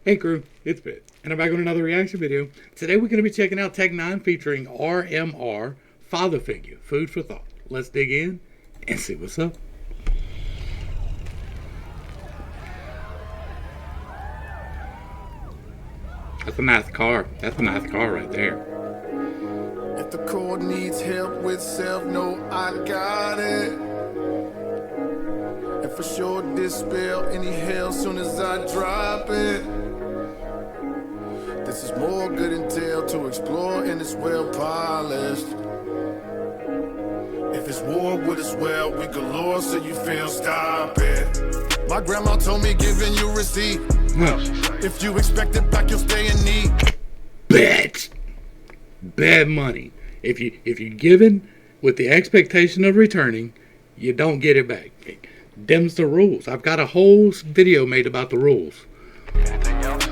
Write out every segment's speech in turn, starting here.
Hey crew, it's Pitt, and I'm back on another reaction video. Today we're going to be checking out N9ne featuring RMR, Fatha figure, food for thought. Let's dig in and see what's up. That's a nice car. That's a nice car right there. If the core needs help with self, no, I got it. And for sure dispel any hell soon as I drop it. This is more good intel to explore and it's well polished. If it's war with us, well, we galore so you feel stop it. My grandma told me giving you receipt. If you expect it back, you'll stay in need. Bad money. If you're given with the expectation of returning, you don't get it back. Them's the rules. I've got a whole video made about the rules.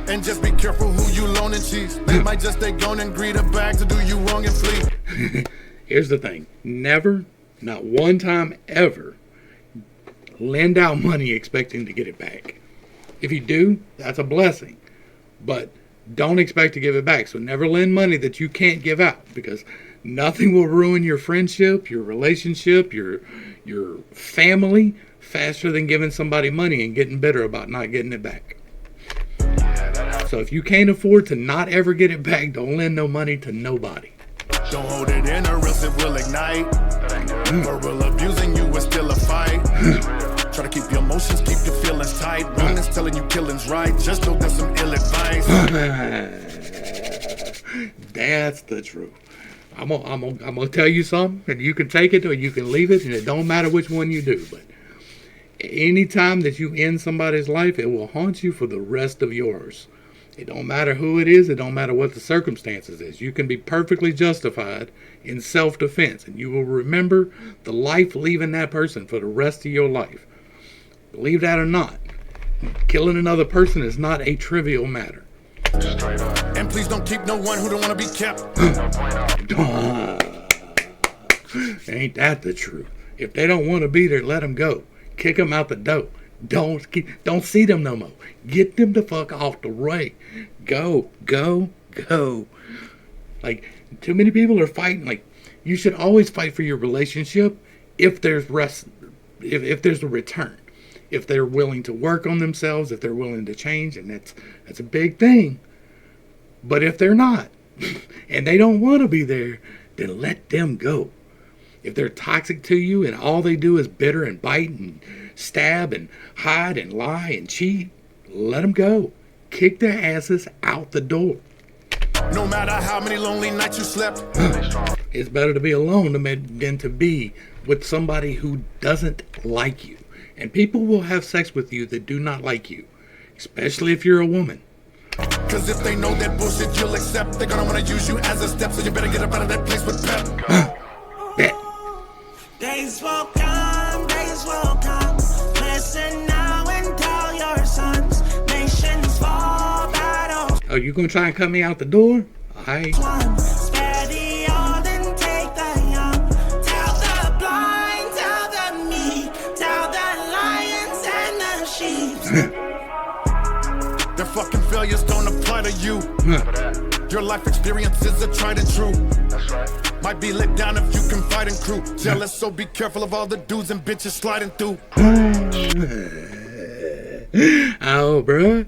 And just be careful who you loaning cheese. They might just stay gone and greet a bag to do you wrong and flee. Here's the thing. Never, not one time ever, lend out money expecting to get it back. If you do, that's a blessing. But don't expect to give it back. So never lend money that you can't give out, because nothing will ruin your friendship, your relationship, your family faster than giving somebody money and getting bitter about not getting it back. So if you can't afford to not ever get it back, don't lend no money to nobody. Don't hold it in or else it will ignite. Verbal abusing you is still a fight. Try to keep your emotions, keep your feelings tight. Wrong is telling you killing's right. Just know that's some ill advice. That's the truth. I'm gonna tell you something, and you can take it or you can leave it, and it don't matter which one you do. But anytime that you end somebody's life, it will haunt you for the rest of yours. It don't matter who it is. It don't matter what the circumstances is. You can be perfectly justified in self-defense, and you will remember the life leaving that person for the rest of your life. Believe that or not, killing another person is not a trivial matter. And please don't keep no one who don't want to be kept. Ain't that the truth? If they don't want to be there, let them go. Kick them out the door. Don't see them no more. Get them the fuck off the way. Go. Like, too many people are fighting. Like, you should always fight for your relationship if there's if there's a return. If they're willing to work on themselves, if they're willing to change, and that's a big thing. But if they're not, and they don't want to be there, then let them go. If they're toxic to you and all they do is bitter and bite and stab and hide and lie and cheat, let them go. Kick their asses out the door. No matter how many lonely nights you slept. It's better to be alone than to be with somebody who doesn't like you. And people will have sex with you that do not like you, especially if you're a woman. Cause if they know that bullshit you'll accept, they're gonna wanna use you as a step, so you better get up out of that place with pep. Bet. Days will come, listen now and tell your sons, nations fall, battles. Oh, you gonna try and cut me out the door? Alright. Spare the old and take the young. Tell the blind, tell the meek, tell the lions and the sheep. Their fucking failures don't apply to you. Your life experiences are tried and true. Might be let down if you confide in crew. Jealous, so be careful of all the dudes and bitches sliding through. Oh, bruh.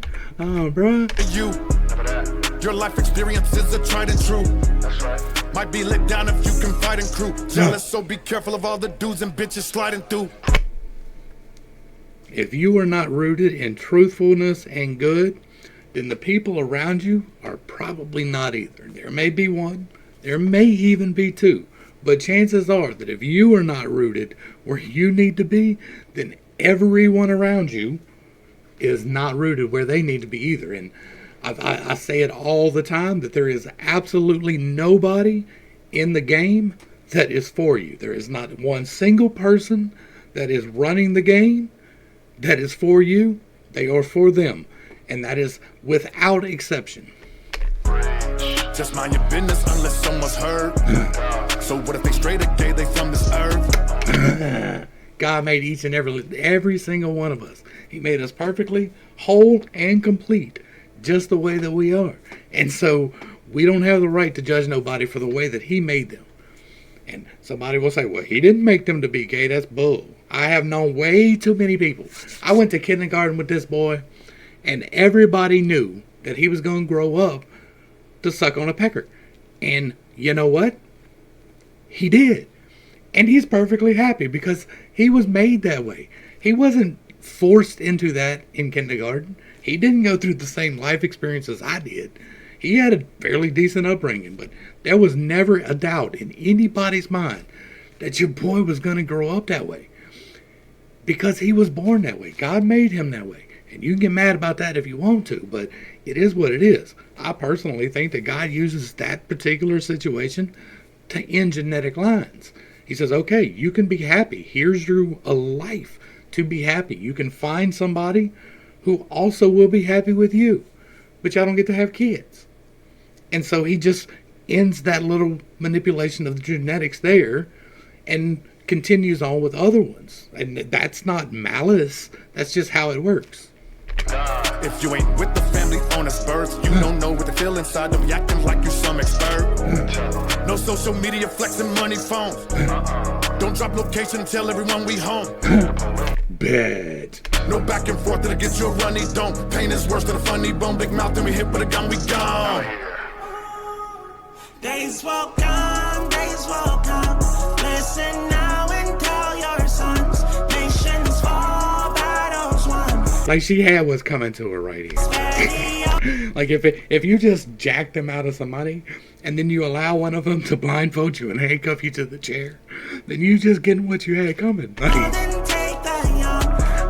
Your life experiences are tried and true. Might be let down if you confide in crew. Jealous, so be careful of all the dudes and bitches sliding through. If you are not rooted in truthfulness and good, then the people around you are probably not either. There may be one, there may even be two, but chances are that if you are not rooted where you need to be, then everyone around you is not rooted where they need to be either. And I say it all the time that there is absolutely nobody in the game that is for you. There is not one single person that is running the game that is for you. They are for them, and that is without exception. Just mind your business unless someone's hurt. So what if they straight or gay, they from this earth? God made each and every single one of us. He made us perfectly whole and complete, just the way that we are. And so we don't have the right to judge nobody for the way that he made them. And somebody will say, well, he didn't make them to be gay. That's bull. I have known way too many people. I went to kindergarten with this boy, and everybody knew that he was going to grow up to suck on a pecker. And you know what? He did. And he's perfectly happy because he was made that way. He wasn't forced into that in kindergarten. He didn't go through the same life experiences I did. He had a fairly decent upbringing, but there was never a doubt in anybody's mind that your boy was going to grow up that way. Because he was born that way. God made him that way. And you can get mad about that if you want to, but it is what it is. I personally think that God uses that particular situation to end genetic lines. He says, okay, you can be happy. Here's your a life to be happy. You can find somebody who also will be happy with you, but y'all don't get to have kids. And so he just ends that little manipulation of the genetics there and continues on with other ones. And that's not malice. That's just how it works. If you ain't with the family on us birds, you don't know what they feel inside them, acting like you some expert. No social media flexing money phones. Don't drop location and tell everyone we home. Bad. No back and forth to get you a runny don't. Pain is worse than a funny bone. Big mouth and we hit with a gun, we gone. Days will come, days will come. Listen now and tell your sons. Nations fall, battles won. Like she had what's coming to her right here. Like if you just jack them out of some money and then you allow one of them to blindfold you and handcuff you to the chair, then you just getting what you had coming. Like, Then take the young,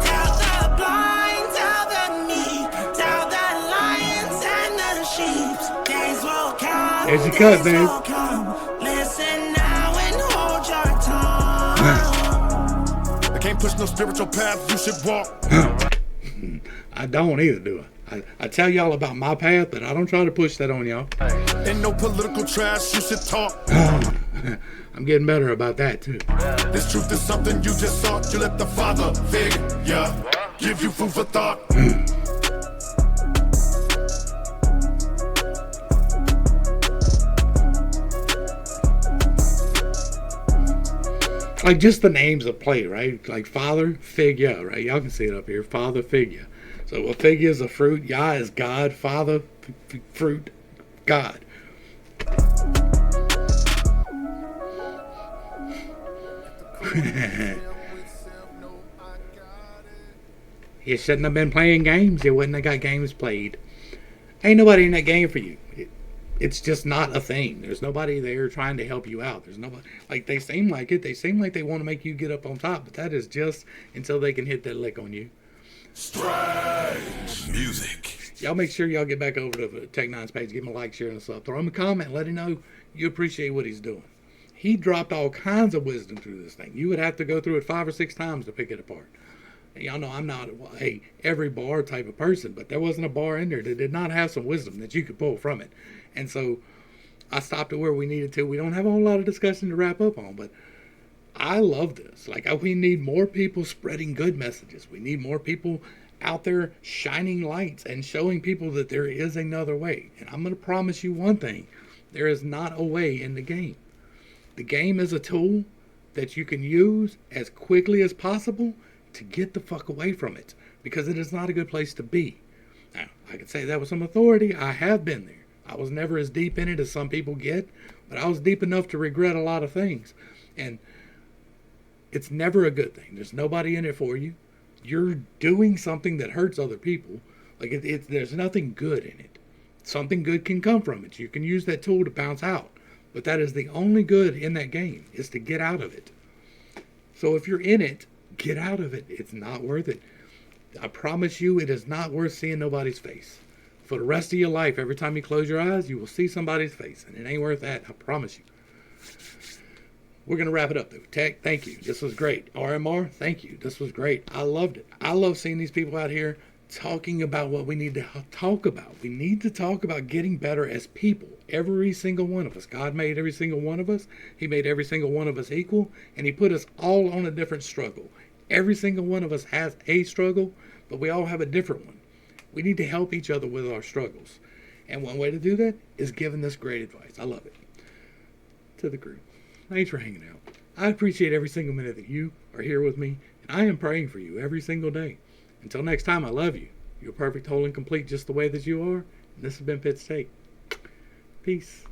tell the blind, tell the meek, tell the lions and the sheep. Days will come, There's your cut, days babe. will come. Listen now and hold your tongue. They can't push no spiritual path, you should walk. I don't either, do I? I tell y'all about my path, but I don't try to push that on y'all. Ain't no political trash, you should talk. I'm getting better about that, too. This truth is something you just sought. You let the Father figure give you food for thought. Like just the names of play, right? Like Father, Fig, Yah, right? Y'all can see it up here. Father, Fig, Yah. So a fig is a fruit. Yah is God. Father, fruit, God. You shouldn't have been playing games. You wouldn't have got games played. Ain't nobody in that game for you. It's just not a thing. There's nobody there trying to help you out. There's nobody, like they seem like it. They seem like they want to make you get up on top, but that is just until they can hit that lick on you. Strange music. Y'all make sure y'all get back over to the Tech9's page. Give him a like, share, and a sub. Throw him a comment. Let him know you appreciate what he's doing. He dropped all kinds of wisdom through this thing. You would have to go through it 5 or 6 times to pick it apart. And y'all know I'm not every bar type of person, but there wasn't a bar in there that did not have some wisdom that you could pull from it. And so I stopped it where we needed to. We don't have a whole lot of discussion to wrap up on, but I love this. Like, we need more people spreading good messages. We need more people out there shining lights and showing people that there is another way. And I'm going to promise you one thing. There is not a way in the game. The game is a tool that you can use as quickly as possible to get the fuck away from it, because it is not a good place to be. Now, I can say that with some authority. I have been there. I was never as deep in it as some people get, but I was deep enough to regret a lot of things. And it's never a good thing. There's nobody in it for you. You're doing something that hurts other people. Like there's nothing good in it. Something good can come from it. You can use that tool to bounce out. But that is the only good in that game, is to get out of it. So if you're in it, get out of it. It's not worth it. I promise you, it is not worth seeing nobody's face. For the rest of your life, every time you close your eyes, you will see somebody's face. And it ain't worth that, I promise you. We're going to wrap it up, though. Tech, thank you. This was great. RMR, thank you. This was great. I loved it. I love seeing these people out here talking about what we need to talk about. We need to talk about getting better as people. Every single one of us. God made every single one of us. He made every single one of us equal. And he put us all on a different struggle. Every single one of us has a struggle, but we all have a different one. We need to help each other with our struggles. And one way to do that is giving this great advice. I love it. To the crew, thanks for hanging out. I appreciate every single minute that you are here with me, and I am praying for you every single day. Until next time, I love you. You're perfect, whole, and complete just the way that you are. And this has been pittstake. Peace.